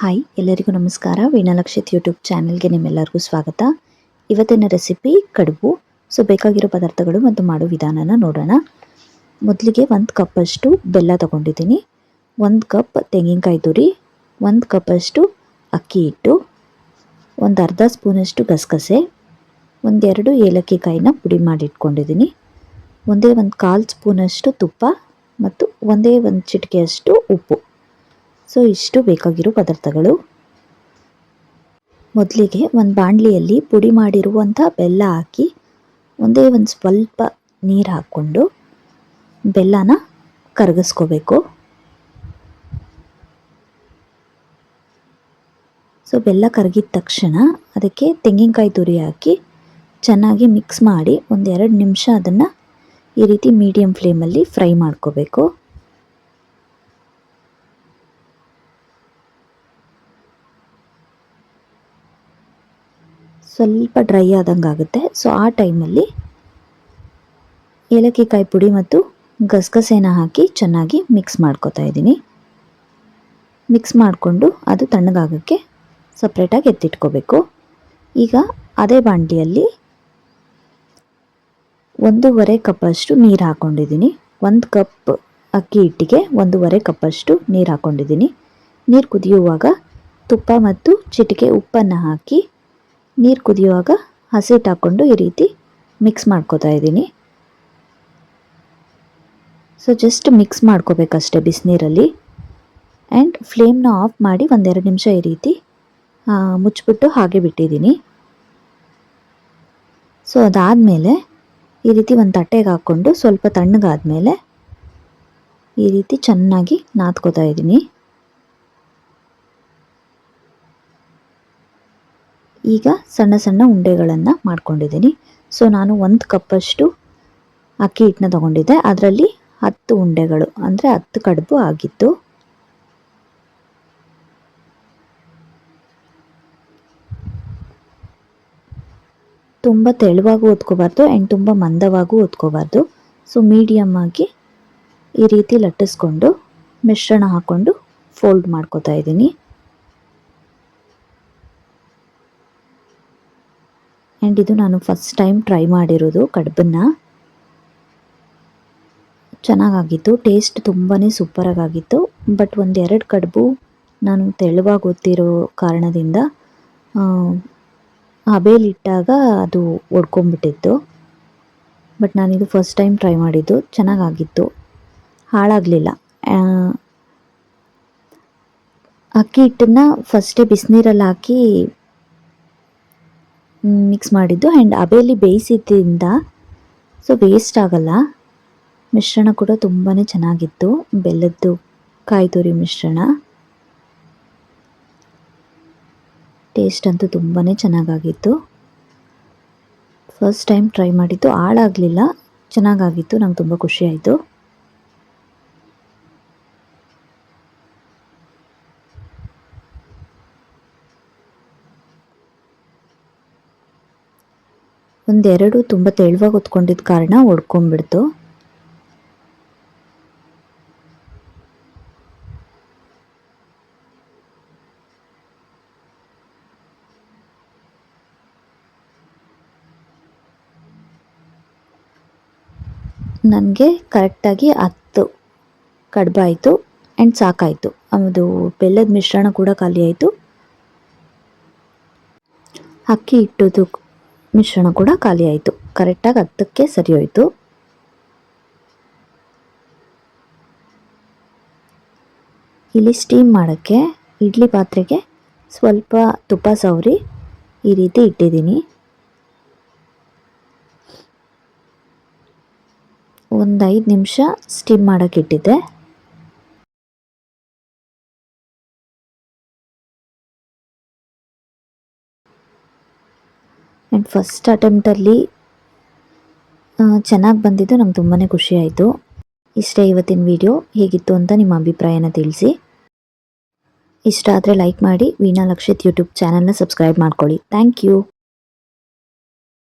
Hi ಎಲ್ಲರಿಗೂ ನಮಸ್ಕಾರ. ವೀಣಾಲಕ್ಷಿತ್ YouTube ಚಾನೆಲ್ಗೆ ನಿಮ್ಮೆಲ್ಲರಿಗೂ ಸ್ವಾಗತ. ಇವತ್ತಿನ ರೆಸಿಪಿ ಕಡುಬು. ಬೇಕಾಗಿರೋ ಪದಾರ್ಥಗಳು ಮತ್ತು ಮಾಡೋ ವಿಧಾನನ ನೋಡೋಣ. ಮೊದಲಿಗೆ 1 ಕಪ್ಪಷ್ಟು ಬೆಲ್ಲ ತಗೊಂಡಿದ್ದೀನಿ, 1 ಕಪ್ ತೆಂಗಿನಕಾಯಿ ತುರಿ, 1 ಕಪ್ಪಷ್ಟು ಅಕ್ಕಿ ಹಿಟ್ಟು, ಒಂದು ಅರ್ಧ ಸ್ಪೂನಷ್ಟು ಗಸಗಸೆ, 1-2 ಏಲಕ್ಕಿ ಕಾಯಿನ ಪುಡಿ ಮಾಡಿ ಇಟ್ಕೊಂಡಿದ್ದೀನಿ, ಒಂದೇ 1/4 ಸ್ಪೂನಷ್ಟು ತುಪ್ಪ ಮತ್ತು ಒಂದೇ 1 ಚಿಟಿಕೆಯಷ್ಟು ಉಪ್ಪು. ಇಷ್ಟು ಬೇಕಾಗಿರೋ ಪದಾರ್ಥಗಳು. ಮೊದಲಿಗೆ ಒಂದು ಬಾಣಲಿಯಲ್ಲಿ ಪುಡಿ ಮಾಡಿರುವಂಥ ಬೆಲ್ಲ ಹಾಕಿ ಒಂದೇ ಒಂದು ಸ್ವಲ್ಪ ನೀರು ಹಾಕ್ಕೊಂಡು ಬೆಲ್ಲನ ಕರಗಿಸ್ಕೋಬೇಕು. ಬೆಲ್ಲ ಕರಗಿದ ತಕ್ಷಣ ಅದಕ್ಕೆ ತೆಂಗಿನಕಾಯಿ ತುರಿ ಹಾಕಿ ಚೆನ್ನಾಗಿ ಮಿಕ್ಸ್ ಮಾಡಿ 1-2 ನಿಮಿಷ ಅದನ್ನು ಈ ರೀತಿ ಮೀಡಿಯಂ ಫ್ಲೇಮಲ್ಲಿ ಫ್ರೈ ಮಾಡ್ಕೋಬೇಕು. ಸ್ವಲ್ಪ ಡ್ರೈ ಆದಂಗೆ ಆಗುತ್ತೆ. ಆ ಟೈಮಲ್ಲಿ ಏಲಕ್ಕಿ ಕಾಯಿ ಪುಡಿ ಮತ್ತು ಗಸಗಸೆನ ಹಾಕಿ ಚೆನ್ನಾಗಿ ಮಿಕ್ಸ್ ಮಾಡ್ಕೊತಾ ಇದ್ದೀನಿ. ಮಿಕ್ಸ್ ಮಾಡಿಕೊಂಡು ಅದು ತಣ್ಣಗಾಗೋಕ್ಕೆ ಸಪ್ರೇಟಾಗಿ ಎತ್ತಿಟ್ಕೋಬೇಕು. ಈಗ ಅದೇ ಬಾಣಲಿಯಲ್ಲಿ 1.5 ಕಪ್ಪಷ್ಟು ನೀರು ಹಾಕ್ಕೊಂಡಿದ್ದೀನಿ. 1 ಕಪ್ ಅಕ್ಕಿ ಹಿಟ್ಟಿಗೆ 1.5 ಕಪ್ಪಷ್ಟು ನೀರು ಹಾಕ್ಕೊಂಡಿದ್ದೀನಿ. ನೀರು ಕುದಿಯುವಾಗ ತುಪ್ಪ ಮತ್ತು ಚಿಟಿಕೆ ಉಪ್ಪನ್ನು ಹಾಕಿ ನೀರು ಕುದಿಯುವಾಗ ಹಸಿಟ್ಟು ಹಾಕ್ಕೊಂಡು ಈ ರೀತಿ ಮಿಕ್ಸ್ ಮಾಡ್ಕೋತಾ ಇದ್ದೀನಿ. ಜಸ್ಟ್ ಮಿಕ್ಸ್ ಮಾಡ್ಕೋಬೇಕಷ್ಟೆ ಬಿಸಿನೀರಲ್ಲಿ. ಆ್ಯಂಡ್ ಫ್ಲೇಮ್ನ ಆಫ್ ಮಾಡಿ 1-2 ನಿಮಿಷ ಈ ರೀತಿ ಮುಚ್ಚಿಬಿಟ್ಟು ಹಾಗೆ ಬಿಟ್ಟಿದ್ದೀನಿ. ಅದಾದಮೇಲೆ ಈ ರೀತಿ ಒಂದು ತಟ್ಟೆಗೆ ಹಾಕ್ಕೊಂಡು ಸ್ವಲ್ಪ ತಣ್ಣಗಾದ್ಮೇಲೆ ಈ ರೀತಿ ಚೆನ್ನಾಗಿ ನಾದ್ಕೋತಾ ಇದ್ದೀನಿ. ಈಗ ಸಣ್ಣ ಸಣ್ಣ ಉಂಡೆಗಳನ್ನು ಮಾಡ್ಕೊಂಡಿದ್ದೀನಿ. ನಾನು 1 ಕಪ್ಪಷ್ಟು ಅಕ್ಕಿ ಹಿಟ್ಟನ್ನ ತೊಗೊಂಡಿದ್ದೆ, ಅದರಲ್ಲಿ 10 ಉಂಡೆಗಳು ಅಂದರೆ 10 ಕಡುಬು ಆಗಿತ್ತು. ತುಂಬ ತೆಳುವಾಗೂ ಒತ್ಕೋಬಾರ್ದು ಆ್ಯಂಡ್ ತುಂಬ ಮಂದವಾಗೂ ಒತ್ಕೋಬಾರ್ದು. ಮೀಡಿಯಮ್ ಆಗಿ ಈ ರೀತಿ ಲಟ್ಟಿಸ್ಕೊಂಡು ಮಿಶ್ರಣ ಹಾಕ್ಕೊಂಡು ಫೋಲ್ಡ್ ಮಾಡ್ಕೋತಾ ಇದ್ದೀನಿ. ಆ್ಯಂಡ್ ಇದು ನಾನು ಫಸ್ಟ್ ಟೈಮ್ ಟ್ರೈ ಮಾಡಿರೋದು ಕಡುಬನ್ನು. ಚೆನ್ನಾಗಾಗಿತ್ತು, ಟೇಸ್ಟ್ ತುಂಬಾ ಸೂಪರಾಗಿತ್ತು. ಬಟ್ 1-2 ಕಡುಬು ನಾನು ತೆಳುವಾಗಿ ಒತ್ತಿರೋ ಕಾರಣದಿಂದ ಹಬೇಲಿಟ್ಟಾಗ ಅದು ಒಡ್ಕೊಂಬಿಟ್ಟಿತ್ತು. ಬಟ್ ನಾನಿದು ಫಸ್ಟ್ ಟೈಮ್ ಟ್ರೈ ಮಾಡಿದ್ದು, ಚೆನ್ನಾಗಾಗಿತ್ತು, ಹಾಳಾಗಲಿಲ್ಲ. ಅಕ್ಕಿ ಹಿಟ್ಟನ್ನು ಫಸ್ಟೇ ಬಿಸಿನೀರಲ್ಲಿ ಹಾಕಿ ಮಿಕ್ಸ್ ಮಾಡಿದ್ದು ಆ್ಯಂಡ್ ಹಬೇಲಿ ಬೇಯಿಸಿದ್ದರಿಂದ ವೇಸ್ಟ್ ಆಗಲ್ಲ. ಮಿಶ್ರಣ ಕೂಡ ತುಂಬಾ ಚೆನ್ನಾಗಿತ್ತು, ಬೆಲ್ಲದ್ದು ಕಾಯಿ ತುರಿ ಮಿಶ್ರಣ. ಟೇಸ್ಟ್ ಅಂತೂ ತುಂಬಾ ಚೆನ್ನಾಗಾಗಿತ್ತು. ಫಸ್ಟ್ ಟೈಮ್ ಟ್ರೈ ಮಾಡಿದ್ದು, ಹಾಳಾಗಲಿಲ್ಲ, ಚೆನ್ನಾಗಾಗಿತ್ತು, ನಂಗೆ ತುಂಬ ಖುಷಿ ಆಯಿತು. ಒಂದೆರಡು ತುಂಬ ತೆಳುವಾಗಿ ಹೊತ್ಕೊಂಡಿದ್ದ ಕಾರಣ ಒಡ್ಕೊಂಡ್ಬಿಡ್ತು. ನನಗೆ ಕರೆಕ್ಟಾಗಿ 10 ಕಡುಬಾಯಿತು ಆ್ಯಂಡ್ ಸಾಕಾಯಿತು. ಅದು ಬೆಲ್ಲದ ಮಿಶ್ರಣ ಕೂಡ ಖಾಲಿ ಆಯಿತು, ಅಕ್ಕಿ ಹಿಟ್ಟದು ಮಿಶ್ರಣ ಕೂಡ ಖಾಲಿ ಆಯಿತು. ಕರೆಕ್ಟಾಗಿ 10ಕ್ಕೆ ಸರಿ ಹೋಯಿತು. ಇಲ್ಲಿ ಸ್ಟೀಮ್ ಮಾಡೋಕ್ಕೆ ಇಡ್ಲಿ ಪಾತ್ರೆಗೆ ಸ್ವಲ್ಪ ತುಪ್ಪ ಸವರಿ ಈ ರೀತಿ ಇಟ್ಟಿದ್ದೀನಿ. ಒಂದು 5 ನಿಮಿಷ ಸ್ಟೀಮ್ ಮಾಡೋಕ್ಕೆ ಇಟ್ಟಿದ್ದೆ. ಆ್ಯಂಡ್ ಫಸ್ಟ್ ಅಟೆಂಪ್ಟಲ್ಲಿ ಚೆನ್ನಾಗಿ ಬಂದಿದ್ದು, ನಂಗೆ ತುಂಬಾ ಖುಷಿ ಆಯಿತು. ಇಷ್ಟೇ ಇವತ್ತಿನ ವಿಡಿಯೋ. ಹೇಗಿತ್ತು ಅಂತ ನಿಮ್ಮ ಅಭಿಪ್ರಾಯನ ತಿಳಿಸಿ. ಇಷ್ಟ ಆದರೆ ಲೈಕ್ ಮಾಡಿ, ವೀಣಾಲಕ್ಷಿತ್ ಯೂಟ್ಯೂಬ್ ಚಾನಲ್ನ ಸಬ್ಸ್ಕ್ರೈಬ್ ಮಾಡ್ಕೊಳ್ಳಿ. Thank you.